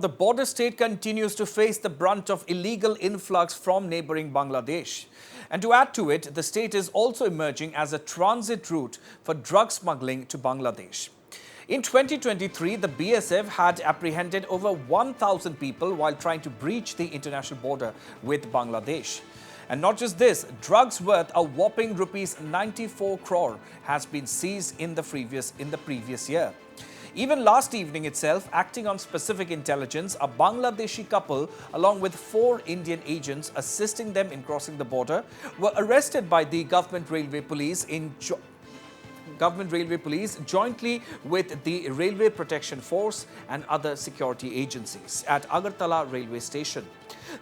the border state continues to face the brunt of illegal influx from neighboring Bangladesh. And to add to it, the state is also emerging as a transit route for drug smuggling to Bangladesh. In 2023, the BSF had apprehended over 1,000 people while trying to breach the international border with Bangladesh. And not just this, drugs worth a whopping rupees 94 crore has been seized in the previous year. Even last evening itself, acting on specific intelligence, a Bangladeshi couple, along with 4 Indian agents assisting them in crossing the border, were arrested by the government railway police jointly with the Railway Protection Force and other security agencies at Agartala railway station.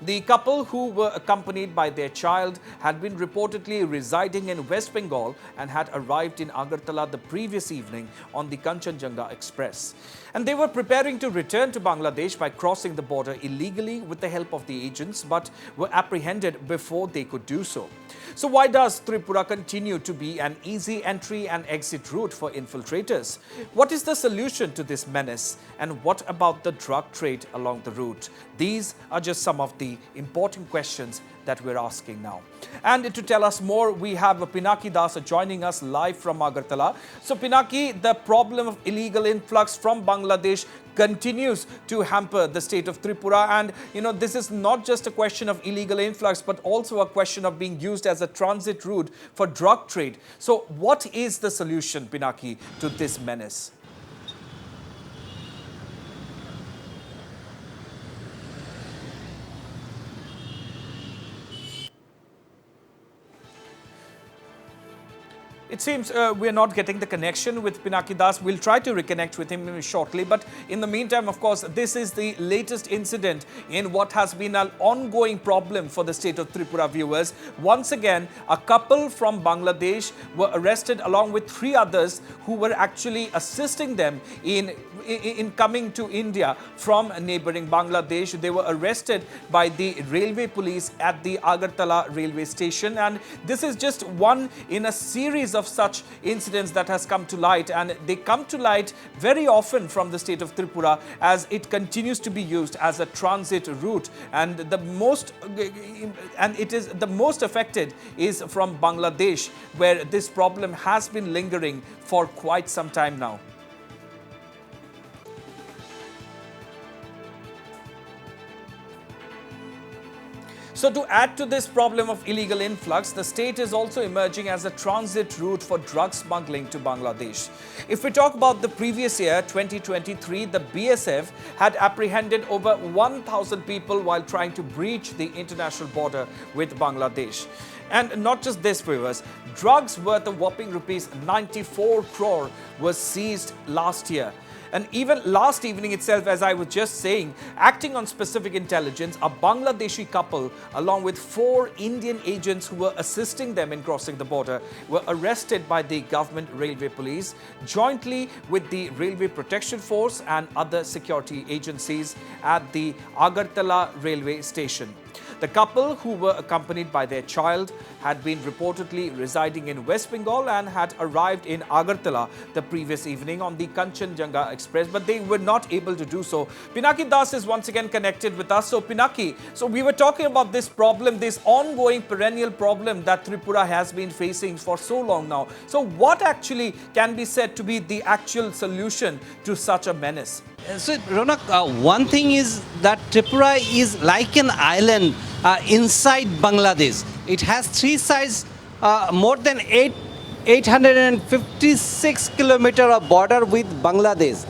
The couple, who were accompanied by their child, had been reportedly residing in West Bengal and had arrived in Agartala the previous evening on the Kanchenjunga Express. And they were preparing to return to Bangladesh by crossing the border illegally with the help of the agents, but were apprehended before they could do so. So why does Tripura continue to be an easy entry and exit route for infiltrators? What is the solution to this menace? And what about the drug trade along the route? These are just some of the important questions that we're asking now. And to tell us more, we have Pinaki Das joining us live from Agartala. So Pinaki, the problem of illegal influx from Bangladesh continues to hamper the state of Tripura. And, this is not just a question of illegal influx, but also a question of being used as a transit route for drug trade. So what is the solution, Pinaki, to this menace? It seems we're not getting the connection with Pinaki Das. We'll try to reconnect with him shortly. But in the meantime, of course, this is the latest incident in what has been an ongoing problem for the state of Tripura, viewers. Once again, a couple from Bangladesh were arrested along with 3 others who were actually assisting them in coming to India from neighboring Bangladesh. They were arrested by the railway police at the Agartala railway station. And this is just one in a series of such incidents that has come to light, and they come to light very often from the state of Tripura as it continues to be used as a transit route, and the most affected is from Bangladesh, where this problem has been lingering for quite some time now. So to add to this problem of illegal influx, the state is also emerging as a transit route for drug smuggling to Bangladesh. If we talk about the previous year, 2023, the BSF had apprehended over 1,000 people while trying to breach the international border with Bangladesh. And not just this, viewers, drugs worth a whopping rupees 94 crore was seized last year. And even last evening itself, as I was just saying, acting on specific intelligence, a Bangladeshi couple, along with 4 Indian agents who were assisting them in crossing the border, were arrested by the government railway police, jointly with the Railway Protection Force and other security agencies at the Agartala railway station. The couple, who were accompanied by their child, had been reportedly residing in West Bengal and had arrived in Agartala the previous evening on the Kanchenjunga Express, but they were not able to do so. Pinaki Das is once again connected with us. So Pinaki, we were talking about this problem, this ongoing perennial problem that Tripura has been facing for so long now. So what actually can be said to be the actual solution to such a menace? So, Ronak, one thing is that Tripura is like an island inside Bangladesh. It has 3 sides, more than 856 kilometers of border with Bangladesh.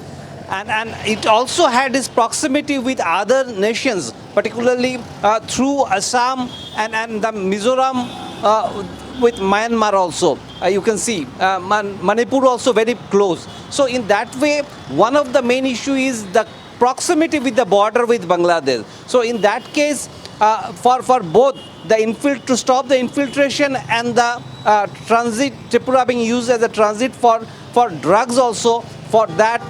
And it also had its proximity with other nations, particularly through Assam and the Mizoram with Myanmar also. You can see Manipur also very close. So in that way, one of the main issue is the proximity with the border with Bangladesh. So in that case, for both to stop the infiltration and the transit, Tripura being used as a transit for drugs also, for that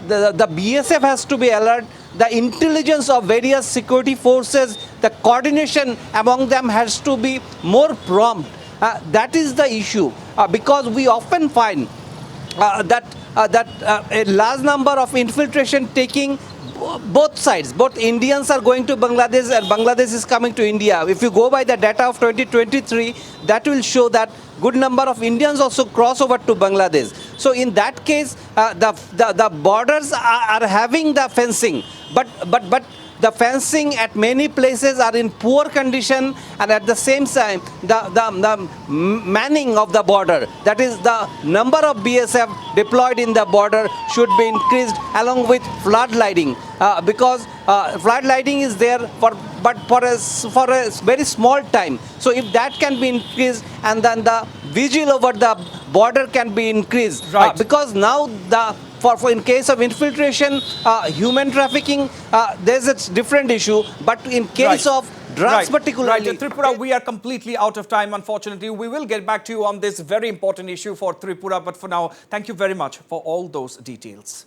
the BSF has to be alert. The intelligence of various security forces, the coordination among them has to be more prompt. That is the issue, because we often find that a large number of infiltration taking both sides, both Indians are going to Bangladesh and Bangladesh is coming to India. If you go by the data of 2023, that will show that good number of Indians also cross over to Bangladesh. So in that case, the borders are having the fencing, but the fencing at many places are in poor condition, and at the same time the manning of the border, that is the number of BSF deployed in the border, should be increased, along with flood lighting, because flood lighting is there for a very small time. So if that can be increased, and then the vigil over the border can be increased, Right. because now for in case of infiltration, human trafficking, there's a different issue. But in case of drugs, particularly, Right, Tripura, we are completely out of time, unfortunately. We will get back to you on this very important issue for Tripura, but for now, thank you very much for all those details.